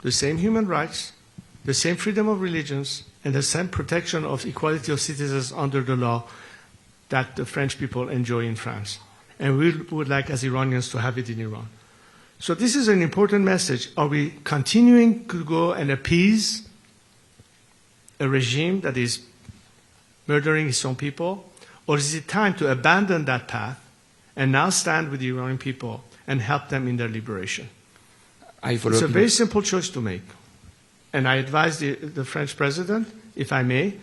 the same human rights, the same freedom of religions, and the same protection of equality of citizens under the law that the French people enjoy in France. And we would like, as Iranians, to have it in Iran. So this is an important message. Are we continuing to go and appease a regime that is murdering its own people? Or is it time to abandon that path and now stand with the Iranian people and help them in their liberation? It's a very simple choice to make. And I advise the French president, if I may,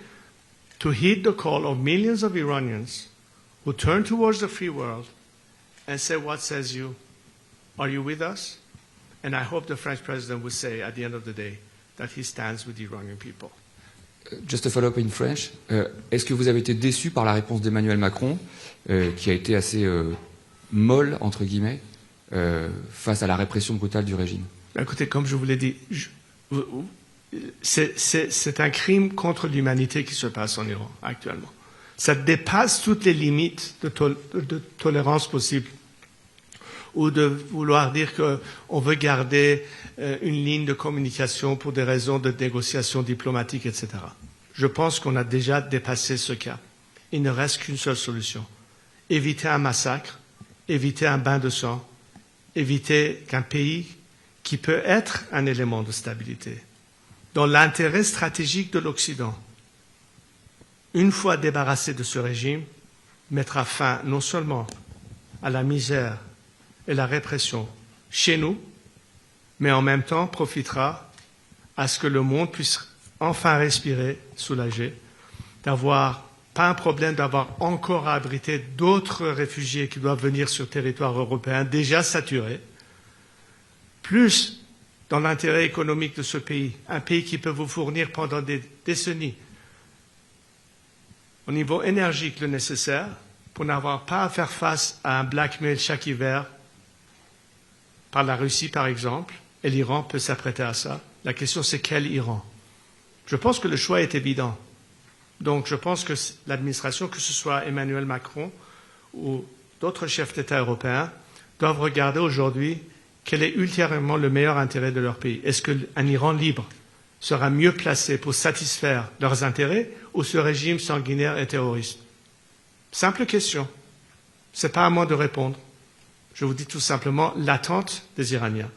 to heed the call of millions of Iranians who turn towards the free world and say, what says you? Are you with us? And I hope the French president will say at the end of the day that he stands with the Iranian people. Just a follow-up in French. Est-ce que vous avez été déçu par la réponse d'Emmanuel Macron, qui a été assez molle, entre guillemets, face à la répression brutale du régime? Écoutez, comme je vous l'ai dit, c'est un crime contre l'humanité qui se passe en Iran actuellement. Ça dépasse toutes les limites de tolérance possible, ou de vouloir dire qu'on veut garder une ligne de communication pour des raisons de négociation diplomatique, etc. Je pense qu'on a déjà dépassé ce cas. Il ne reste qu'une seule solution. Éviter un massacre, éviter un bain de sang, éviter qu'un pays qui peut être un élément de stabilité, dans l'intérêt stratégique de l'Occident, une fois débarrassé de ce régime, mettra fin non seulement à la misère et la répression chez nous, mais en même temps profitera à ce que le monde puisse enfin respirer, soulagé, d'avoir pas un problème d'avoir encore à abriter d'autres réfugiés qui doivent venir sur le territoire européen déjà saturé, plus dans l'intérêt économique de ce pays, un pays qui peut vous fournir pendant des décennies au niveau énergique le nécessaire pour n'avoir pas à faire face à un blackmail chaque hiver par la Russie, par exemple, et l'Iran peut s'apprêter à ça. La question, c'est quel Iran? Je pense que le choix est évident. Donc, je pense que l'administration, que ce soit Emmanuel Macron ou d'autres chefs d'État européens, doivent regarder aujourd'hui quel est ultérieurement le meilleur intérêt de leur pays. Est-ce qu'un Iran libre sera mieux placé pour satisfaire leurs intérêts ou ce régime sanguinaire et terroriste? Simple question. Ce n'est pas à moi de répondre. Je vous dis tout simplement l'attente des Iraniens.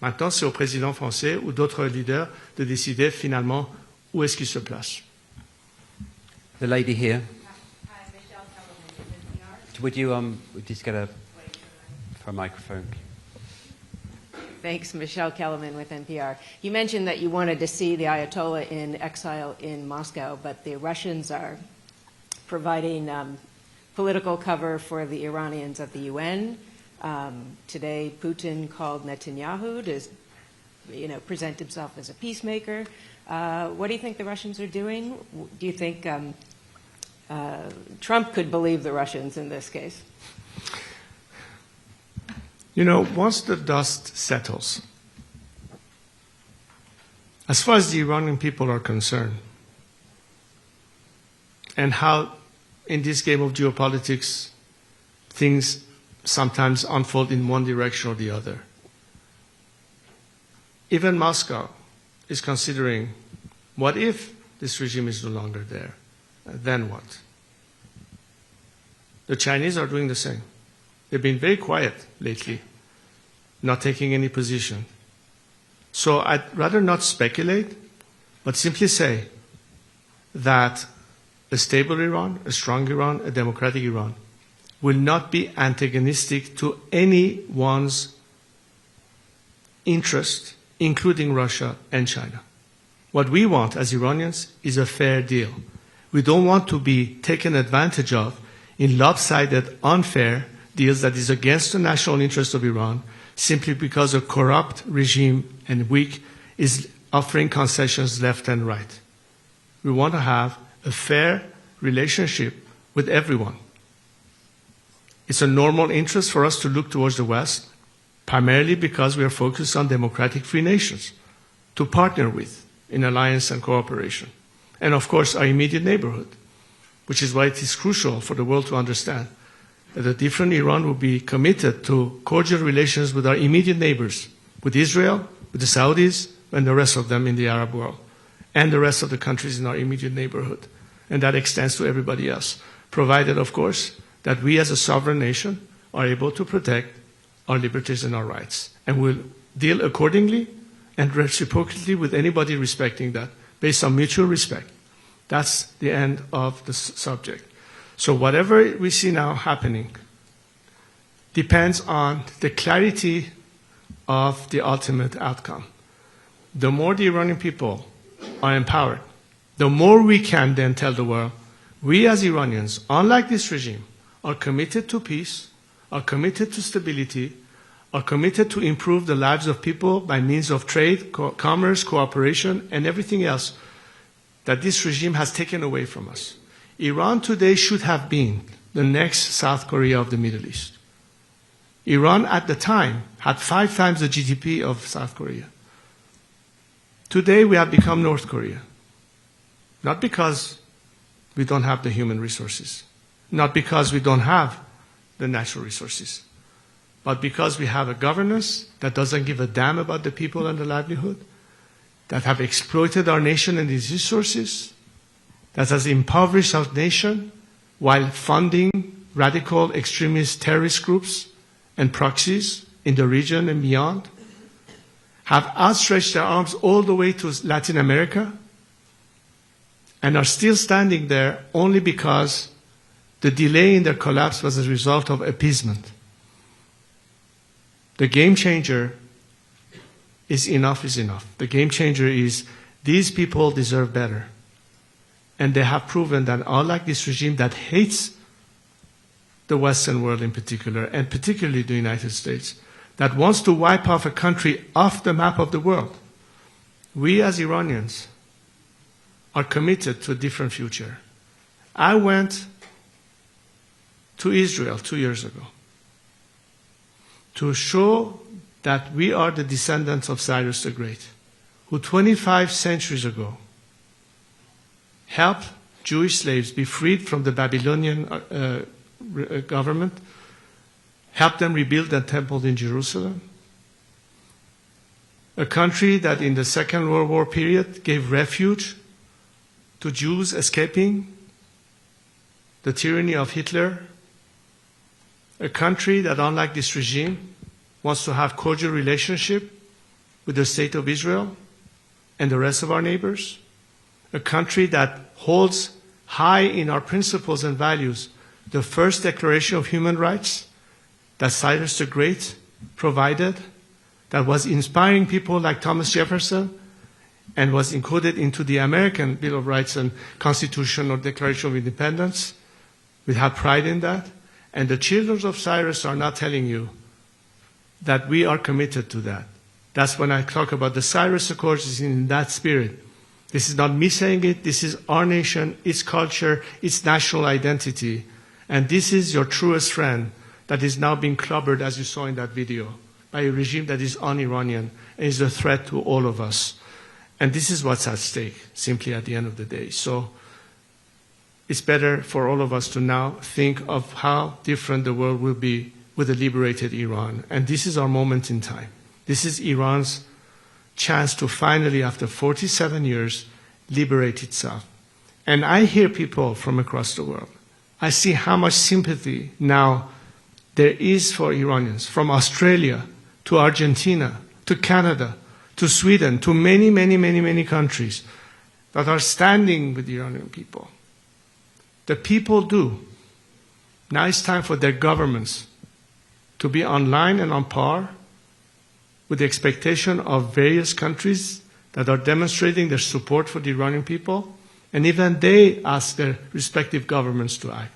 Maintenant, c'est au président français ou d'autres leaders de décider finalement où est-ce qu'ils se placent. The lady here. Would you just get a microphone? Thanks, Michelle Kellerman with NPR. You mentioned that you wanted to see the Ayatollah in exile in Moscow, but the Russians are providing political cover for the Iranians at the UN. Today, Putin called Netanyahu to, present himself as a peacemaker. What do you think the Russians are doing? Do you think Trump could believe the Russians in this case? Once the dust settles, as far as the Iranian people are concerned, and how in this game of geopolitics things sometimes unfold in one direction or the other, even Moscow is considering, what if this regime is no longer there? Then what? The Chinese are doing the same. They've been very quiet lately, not taking any position. So I'd rather not speculate, but simply say that a stable Iran, a strong Iran, a democratic Iran will not be antagonistic to anyone's interest, including Russia and China. What we want as Iranians is a fair deal. We don't want to be taken advantage of in lopsided, unfair deals that is against the national interest of Iran, simply because a corrupt regime and weak is offering concessions left and right. We want to have a fair relationship with everyone. It's a normal interest for us to look towards the West, primarily because we are focused on democratic free nations to partner with in alliance and cooperation. And of course, our immediate neighborhood, which is why it is crucial for the world to understand that a different Iran will be committed to cordial relations with our immediate neighbors, with Israel, with the Saudis, and the rest of them in the Arab world, and the rest of the countries in our immediate neighborhood. And that extends to everybody else, provided, of course, that we as a sovereign nation are able to protect our liberties and our rights. And we'll deal accordingly and reciprocally with anybody respecting that, based on mutual respect. That's the end of the subject. So whatever we see now happening depends on the clarity of the ultimate outcome. The more the Iranian people are empowered, the more we can then tell the world, we as Iranians, unlike this regime, are committed to peace, are committed to stability, are committed to improve the lives of people by means of trade, commerce, cooperation, and everything else that this regime has taken away from us. Iran today should have been the next South Korea of the Middle East. Iran at the time had 5 times the GDP of South Korea. Today we have become North Korea. Not because we don't have the human resources, not because we don't have the natural resources, but because we have a governance that doesn't give a damn about the people and the livelihood, that have exploited our nation and its resources, that has impoverished our nation while funding radical extremist terrorist groups and proxies in the region and beyond, have outstretched their arms all the way to Latin America, and are still standing there only because the delay in their collapse was a result of appeasement. The game changer is enough is enough. The game changer is these people deserve better. And they have proven that unlike this regime that hates the Western world in particular, and particularly the United States, that wants to wipe off a country off the map of the world, we as Iranians are committed to a different future. I went to Israel 2 years ago to show that we are the descendants of Cyrus the Great, who 25 centuries ago helped Jewish slaves be freed from the Babylonian government, helped them rebuild the temple in Jerusalem, a country that in the Second World War period gave refuge to Jews escaping the tyranny of Hitler, a country that, unlike this regime, wants to have cordial relationship with the state of Israel and the rest of our neighbors, a country that holds high in our principles and values the first Declaration of Human Rights that Cyrus the Great provided, that was inspiring people like Thomas Jefferson and was encoded into the American Bill of Rights and Constitution or Declaration of Independence. We have pride in that. And the children of Cyrus are not telling you that we are committed to that. That's when I talk about the Cyrus Accords is in that spirit. This is not me saying it. This is our nation, its culture, its national identity. And this is your truest friend that is now being clobbered, as you saw in that video, by a regime that is un-Iranian and is a threat to all of us. And this is what's at stake, simply at the end of the day. So it's better for all of us to now think of how different the world will be with a liberated Iran. And this is our moment in time. This is Iran's chance to finally, after 47 years, liberate itself. And I hear people from across the world. I see how much sympathy now there is for Iranians, from Australia to Argentina to Canada to Sweden to many, many, many, many countries that are standing with the Iranian people. The people do. Now it's time for their governments to be online and on par with the expectation of various countries that are demonstrating their support for the Iranian people, and even they ask their respective governments to act.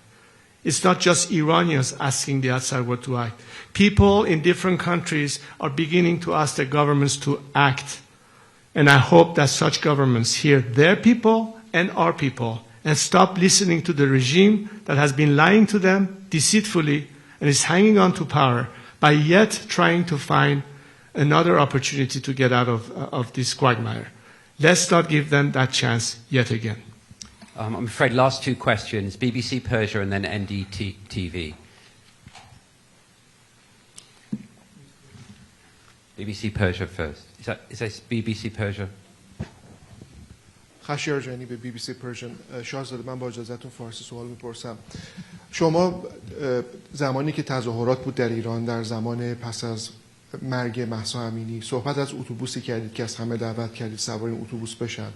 It's not just Iranians asking the outside world to act. People in different countries are beginning to ask their governments to act. And I hope that such governments hear their people and our people and stop listening to the regime that has been lying to them deceitfully and is hanging on to power by yet trying to find another opportunity to get out of this quagmire. Let's not give them that chance yet again. I'm afraid last two questions, BBC Persia and then NDTV. BBC Persia first. Is that BBC Persia? خشیار جانی به BBC Persian. شاهزاده من با اجازهتون فارسی سوال میپرسم. شما زمانی که تظاهرات بود در ایران در زمان پس از مرگ مهسا امینی صحبت از اتوبوسی کردید که از همه دعوت کردید سوار این اتوبوس بشن.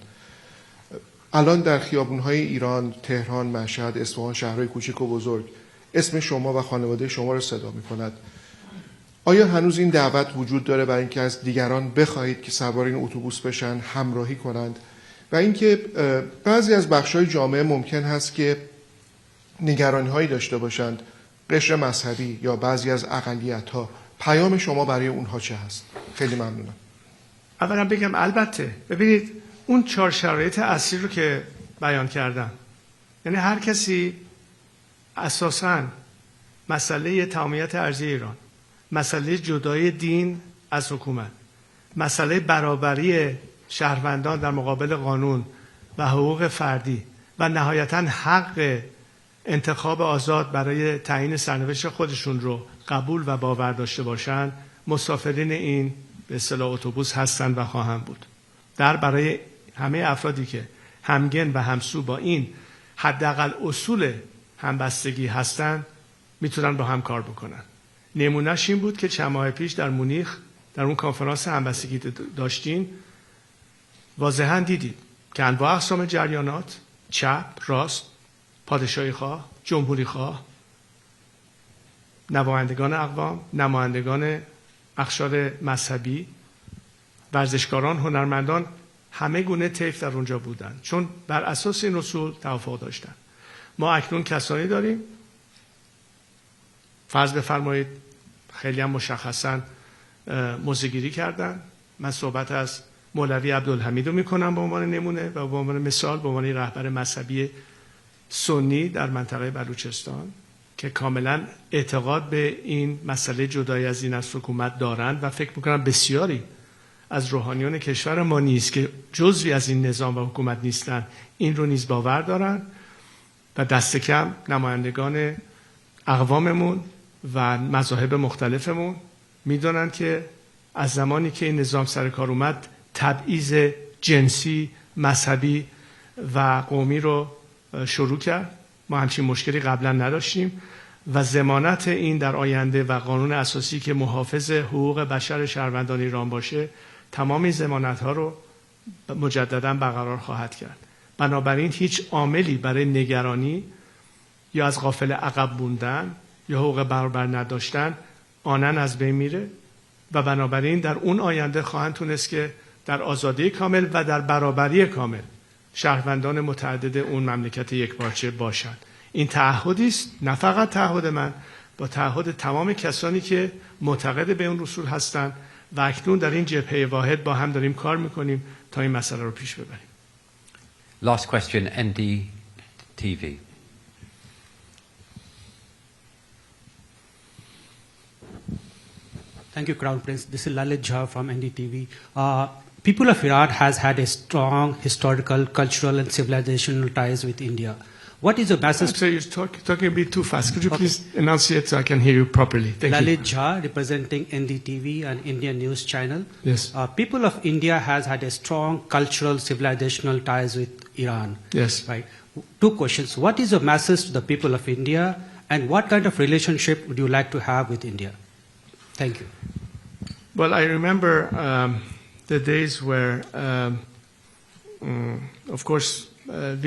الان در خیابون‌های ایران، تهران، مشهد، اصفهان، شهرهای کوچک و بزرگ اسم شما و خانواده شما رو صدا می‌کند. آیا هنوز این دعوت وجود داره برای اینکه از دیگران بخواهید که سوار این اتوبوس بشن، همراهی کنند و اینکه بعضی از بخش‌های جامعه ممکن هست که نگرانی‌هایی داشته باشند، قشر مذهبی یا بعضی از اقلیت‌ها، پیام شما برای اونها چه هست؟ خیلی ممنونم. اولا بگم البته ببینید اون 4 شرایط اصلی رو که بیان کردم، یعنی هر کسی اساساً مسئله تمامیت ارضی ایران، مسئله جدای دین از حکومت، مسئله برابری شهروندان در مقابل قانون و حقوق فردی و نهایتاً حق انتخاب آزاد برای تعیین سرنوشت خودشون رو قبول و باور داشته باشند، مسافرین این به اصطلاح اتوبوس هستند و خواهند بود. برای همه افرادی که همگن و همسو با این حداقل اصول همبستگی هستند میتونن با هم کار بکنن. نمونهش این بود که چند ماه پیش در مونیخ در اون کنفرانس همبستگی داشتین، واضحاً دیدید که انواع اقسام جریانات، چپ، راست، پادشاهی خواه، جمهوری خواه، نمایندگان اقوام، نمایندگان اقشار مذهبی، ورزشکاران، هنرمندان، همه گونه طیف در اونجا بودن چون بر اساس این اصول توافق داشتن. ما اکنون کسانی داریم فرض بفرمایید خیلی هم مشخصاً موضع‌گیری کردن. من صحبت از مولوی عبدالحمید رو میکنم به عنوان نمونه و به عنوان مثال به عنوان رهبر مذهبی سنی در منطقه بلوچستان که کاملا اعتقاد به این مسئله جدایی از دین از حکومت دارند و فکر میکنم بسیاری از روحانیون کشور ما نیست که جزوی از این نظام و حکومت نیستن این رو نیز باور دارن و دست کم نمایندگان اقواممون و مذاهب مختلفمون میدونن که از زمانی که این نظام سر کار اومد تبعیض جنسی، مذهبی و قومی رو شروع کرد. ما همچین مشکلی قبلا نداشتیم و ضمانت این در آینده و قانون اساسی که محافظ حقوق بشر شهروندان ایران باشه تمام این ضمانت‌ها رو مجددا برقرار خواهد کرد. بنابراین هیچ عاملی برای نگرانی یا از غافل عقب موندن یا حقوق برابر نداشتن آنن از بین میره و بنابراین در اون آینده خواهند تونست که در آزادی کامل و در برابری کامل شهروندان متعدد اون مملکت یکپارچه باشند. این تعهدی است، نه فقط تعهد من، با تعهد تمام کسانی که معتقد به اون رسول هستند و اکنون در این جبهه واحد با هم داریم کار میکنیم تا این مسئله رو پیش ببریم. Last question, NDTV. Thank you, Crown Prince. This is Lalit Jha from NDTV. People of Iran has had a strong historical, cultural, and civilizational ties with India. What is the message? So you're talking a bit too fast. Could you please enunciate so I can hear you properly? Thank you. Lalit Jha, representing NDTV and Indian News Channel. Yes. People of India has had a strong cultural, civilizational ties with Iran. Yes. Right. 2 questions. What is the message to the people of India, and what kind of relationship would you like to have with India? Thank you. Well, I remember the days where, of course,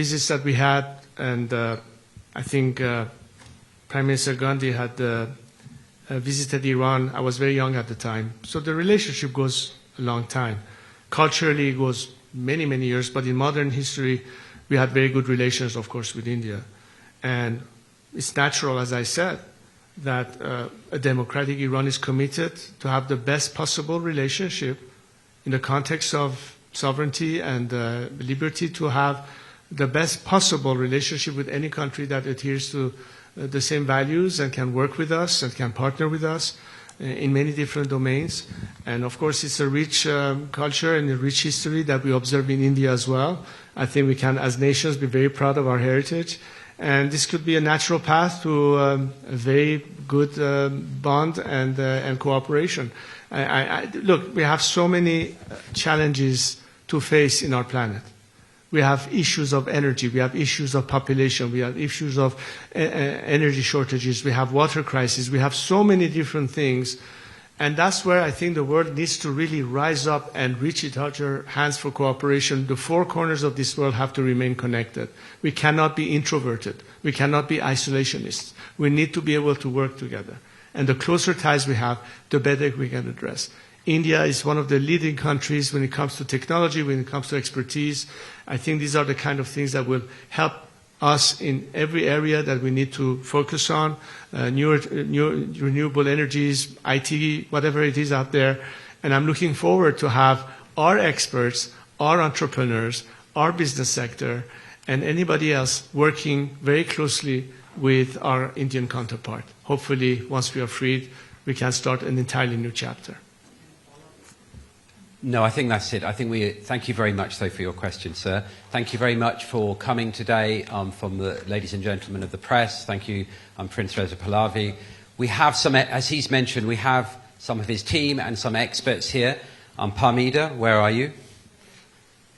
visits that we had, and I think Prime Minister Gandhi had visited Iran. I was very young at the time. So the relationship goes a long time. Culturally, it goes many, many years, but in modern history, we had very good relations, of course, with India. And it's natural, as I said, that a democratic Iran is committed to have the best possible relationship in the context of sovereignty and liberty, to have the best possible relationship with any country that adheres to the same values and can work with us and can partner with us in many different domains. And of course, it's a rich culture and a rich history that we observe in India as well. I think we can, as nations, be very proud of our heritage. And this could be a natural path to a very good bond and cooperation. Look, we have so many challenges to face in our planet. We have issues of energy, we have issues of population, we have issues of energy shortages, we have water crisis, we have so many different things. And that's where I think the world needs to really rise up and reach each other hands for cooperation. The four corners of this world have to remain connected. We cannot be introverted. We cannot be isolationists. We need to be able to work together. And the closer ties we have, the better we can address. India is one of the leading countries when it comes to technology, when it comes to expertise. I think these are the kind of things that will help us in every area that we need to focus on, new renewable energies, IT, whatever it is out there. And I'm looking forward to have our experts, our entrepreneurs, our business sector, and anybody else working very closely with our Indian counterpart. Hopefully, once we are freed, we can start an entirely new chapter. No, I think that's it. I think thank you very much, though, for your question, sir. Thank you very much for coming today from the ladies and gentlemen of the press. Thank you, Prince Reza Pahlavi. We have some, as he's mentioned, we have some of his team and some experts here. Parmida, where are you?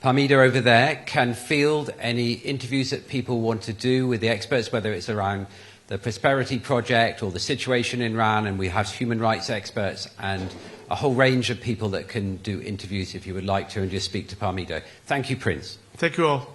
Parmida over there can field any interviews that people want to do with the experts, whether it's around the Prosperity Project or the situation in Iran, and we have human rights experts and a whole range of people that can do interviews if you would like to and just speak to Parmida. Thank you, Prince. Thank you all.